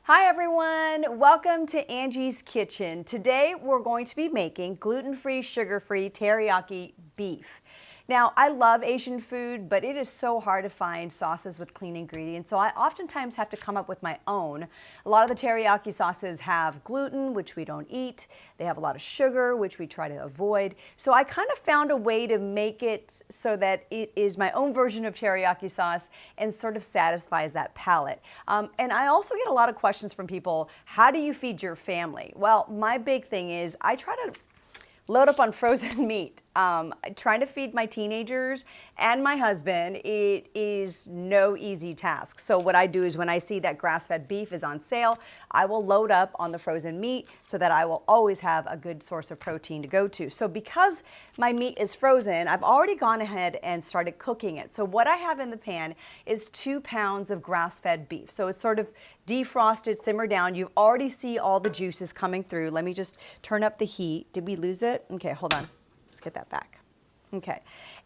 Hi everyone, welcome to Angie's Kitchen. Today we're going to be making gluten-free, sugar-free teriyaki beef. Now, I love Asian food, but it is so hard to find sauces with clean ingredients, so I oftentimes have to come up with my own. A lot of the teriyaki sauces have gluten, which we don't eat. They have a lot of sugar, which we try to avoid. So I kind of found a way to make it so that it is my own version of teriyaki sauce and sort of satisfies that palate. And I also get a lot of questions from people, how do you feed your family? Well, my big thing is I try to load up on frozen meat. Trying to feed my teenagers and my husband, it is no easy task. So what I do is when I see that grass-fed beef is on sale, I will load up on the frozen meat so that I will always have a good source of protein to go to. So because my meat is frozen, I've already gone ahead and started cooking it. So what I have in the pan is 2 pounds of grass-fed beef. So it's sort of defrosted, simmered down. You already see all the juices coming through. Let me just turn up the heat. Did we lose it? Okay, hold on. Let's get that back. Okay,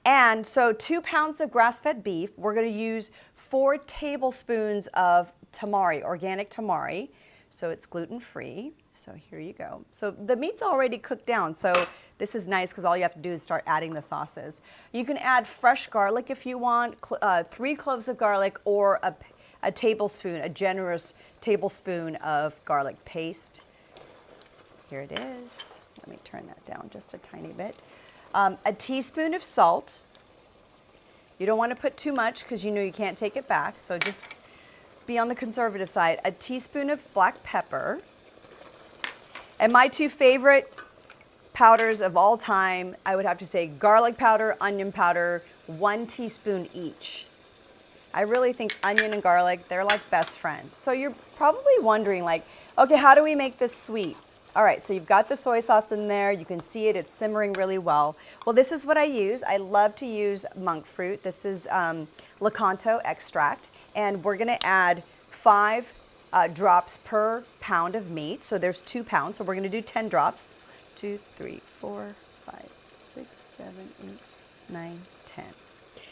and so 2 pounds of grass-fed beef. We're going to use 4 tablespoons of tamari, organic tamari. So it's gluten-free. So here you go. So the meat's already cooked down. So this is nice because all you have to do is start adding the sauces. You can add fresh garlic if you want, 3 cloves of garlic, or a tablespoon, a generous tablespoon of garlic paste. Here it is. Let me turn that down just a tiny bit. A teaspoon of salt. You don't want to put too much because you know you can't take it back, so just be on the conservative side. A teaspoon of black pepper. And my 2 favorite powders of all time, I would have to say garlic powder, onion powder, 1 teaspoon each. I really think onion and garlic, they're like best friends. So you're probably wondering like, okay, how do we make this sweet? All right, so you've got the soy sauce in there. You can see it, it's simmering really well. Well, this is what I use. I love to use monk fruit. This is Lakanto extract. And we're gonna add 5 drops per pound of meat. So there's 2 pounds, so we're gonna do 10 drops. 2, 3, 4, 5, 6, 7, 8, 9, 10.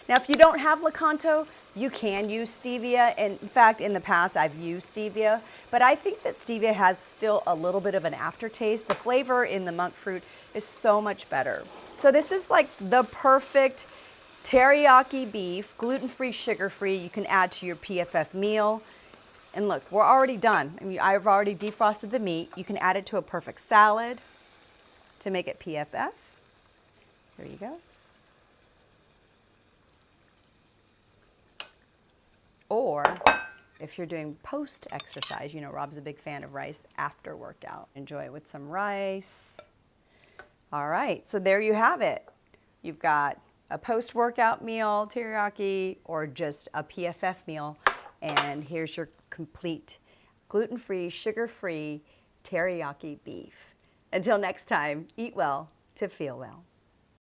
Now, if you don't have Lakanto, you can use stevia. In fact, in the past, I've used stevia, but I think that stevia has still a little bit of an aftertaste. The flavor in the monk fruit is so much better. So this is like the perfect teriyaki beef, gluten-free, sugar-free. You can add to your PFF meal. And look, we're already done. I mean, I've already defrosted the meat. You can add it to a perfect salad to make it PFF. Here you go. Or if you're doing post-exercise, you know Rob's a big fan of rice after workout. Enjoy it with some rice. All right, so there you have it. You've got a post-workout meal, teriyaki, or just a PFF meal. And here's your complete gluten-free, sugar-free teriyaki beef. Until next time, eat well to feel well.